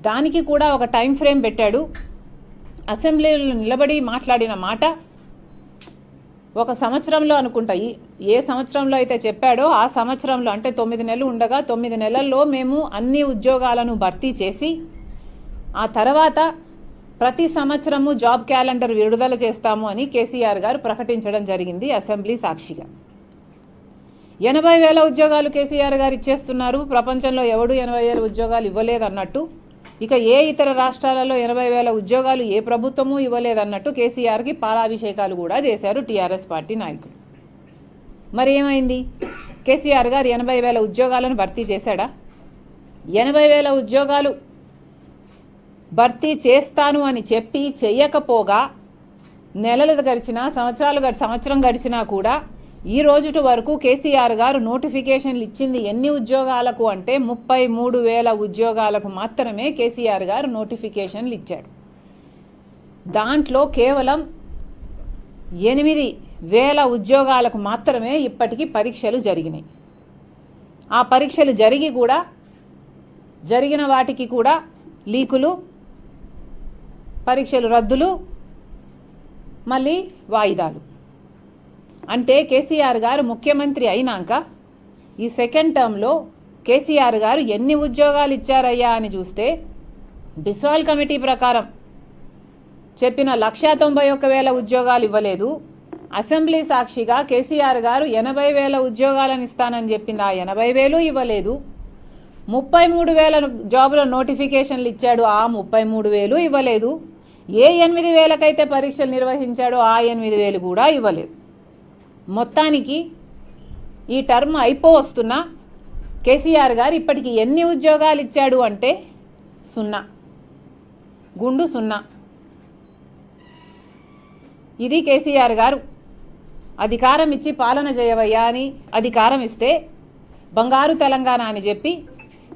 దానికి కూడా ఒక టైం ఫ్రేమ్ పెట్టాడు. అసెంబ్లీలో నిలబడి మాట్లాడిన మాట ఒక సంవత్సరంలో అనుకుంటా, ఏ సంవత్సరంలో అయితే చెప్పాడో ఆ సంవత్సరంలో, అంటే 9 నెలలు ఉండగా 9 నెలల్లో మేము అన్ని ఉద్యోగాలను భర్తీ చేసి ఆ తర్వాత ప్రతి సంవత్సరము జాబ్ క్యాలెండర్ విడుదల చేస్తాము అని కేసీఆర్ గారు ప్రకటించడం జరిగింది అసెంబ్లీ సాక్షిగా. 80,000 ఉద్యోగాలు కేసీఆర్ గారు ఇచ్చేస్తున్నారు. ప్రపంచంలో ఎవడు 80,000 ఉద్యోగాలు ఇవ్వలేదన్నట్టు, ఇక ఏ ఇతర రాష్ట్రాలలో 80,000 ఉద్యోగాలు ఏ ప్రభుత్వము ఇవ్వలేదన్నట్టు కేసీఆర్కి పాలాభిషేకాలు కూడా చేశారు టీఆర్ఎస్ పార్టీ నాయకులు. మరి ఏమైంది? కేసీఆర్ గారు 80,000 ఉద్యోగాలను భర్తీ చేశాడా? 80,000 ఉద్యోగాలు భర్తీ చేస్తాను అని చెప్పి చెయ్యకపోగా నెలలు గడిచినా సంవత్సరం గడిచినా కూడా ఈ రోజుటి వరకు కేసీఆర్ గారు నోటిఫికేషన్లు ఇచ్చింది ఎన్ని ఉద్యోగాలకు అంటే 33,000 ఉద్యోగాలకు మాత్రమే కేసీఆర్ గారు నోటిఫికేషన్లు ఇచ్చాడు. దాంట్లో కేవలం 8,000 ఉద్యోగాలకు మాత్రమే ఇప్పటికీ పరీక్షలు జరిగినాయి. ఆ పరీక్షలు జరిగిన వాటికి కూడా లీకులు, పరీక్షలు రద్దులు, మళ్ళీ వాయిదాలు. అంటే కేసీఆర్ గారు ముఖ్యమంత్రి అయినాక ఈ సెకండ్ టర్మ్లో కేసీఆర్ గారు ఎన్ని ఉద్యోగాలు ఇచ్చారయ్యా అని చూస్తే, బిస్వాల్ కమిటీ ప్రకారం చెప్పిన 191,000 ఉద్యోగాలు ఇవ్వలేదు. అసెంబ్లీ సాక్షిగా కేసీఆర్ గారు 80,000 ఉద్యోగాలను ఇస్తానని చెప్పింది, ఆ 80,000 ఇవ్వలేదు. 33,000 జాబుల నోటిఫికేషన్లు ఇచ్చాడు, ఆ 33,000 ఇవ్వలేదు. ఏ 8,000కైతే పరీక్షలు నిర్వహించాడో ఆ 8,000 కూడా ఇవ్వలేదు. మొత్తానికి ఈ టర్మ్ అయిపోవస్తున్నా కేసీఆర్ గారు ఇప్పటికి ఎన్ని ఉద్యోగాలు ఇచ్చాడు అంటే 0, గుండు 0. ఇది కేసీఆర్ గారు అధికారం ఇచ్చి పాలన చేయవయ్యా అని అధికారం ఇస్తే బంగారు తెలంగాణ అని చెప్పి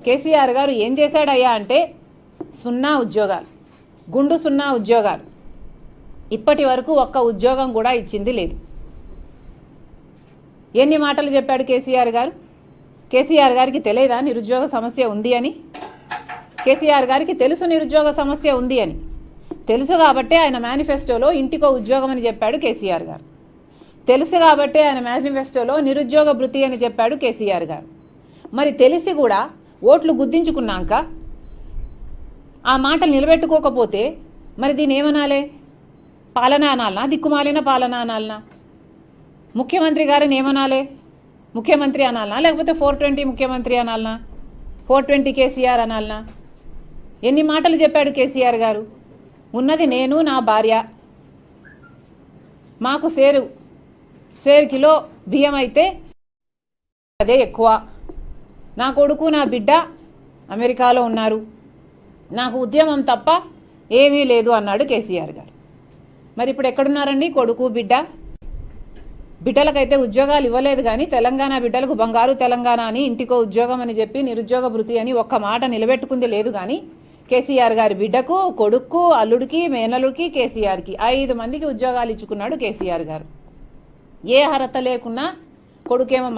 కేసీఆర్ గారు ఏం చేశాడయ్యా అంటే 0 ఉద్యోగాలు, గుండు 0 ఉద్యోగాలు. ఇప్పటి వరకు ఒక్క ఉద్యోగం కూడా ఇచ్చింది లేదు. ఎన్ని మాటలు చెప్పాడు కేసీఆర్ గారు? కేసీఆర్ గారికి తెలియదా నిరుద్యోగ సమస్య ఉంది అని? కేసీఆర్ గారికి తెలుసు నిరుద్యోగ సమస్య ఉంది అని. తెలుసు కాబట్టే ఆయన మేనిఫెస్టోలో ఇంటికో ఉద్యోగం అని చెప్పాడు కేసీఆర్ గారు. తెలుసు కాబట్టే ఆయన మేనిఫెస్టోలో నిరుద్యోగ భృతి అని చెప్పాడు కేసీఆర్ గారు. మరి తెలిసి కూడా ఓట్లు గుద్దించుకున్నాక ఆ మాటలు నిలబెట్టుకోకపోతే మరి దీని ఏమనాలే? పాలన అనాలనా, దిక్కుమాలిన పాలన అనాలనా? ముఖ్యమంత్రి గారిని ఏమనాలి? ముఖ్యమంత్రి అనాలనా, లేకపోతే 420 ముఖ్యమంత్రి అనాలనా, 420 కేసీఆర్ అనాలనా? ఎన్ని మాటలు చెప్పాడు కేసీఆర్ గారు? ఉన్నది నేను, నా భార్య, మాకు సేరు కిలో బియ్యం అయితే అదే ఎక్కువ, నా కొడుకు నా బిడ్డ అమెరికాలో ఉన్నారు, నాకు ఉద్యమం తప్ప ఏమీ లేదు అన్నాడు కేసీఆర్ గారు. మరి ఇప్పుడు ఎక్కడున్నారండి కొడుకు బిడ్డ? బిడ్డలకైతే ఉద్యోగాలు ఇవ్వలేదు, కానీ తెలంగాణ బిడ్డలకు బంగారు తెలంగాణ అని ఇంటికో ఉద్యోగం అని చెప్పి నిరుద్యోగ భృతి అని ఒక్క మాట నిలబెట్టుకుంది లేదు. కానీ కేసీఆర్ గారి బిడ్డకు, కొడుక్కు, అల్లుడికి, మేనలుడికి, కేసీఆర్కి 5 మందికి ఉద్యోగాలు ఇచ్చుకున్నాడు కేసీఆర్ గారు. ఏ అర్హత లేకున్నా కొడుకేమో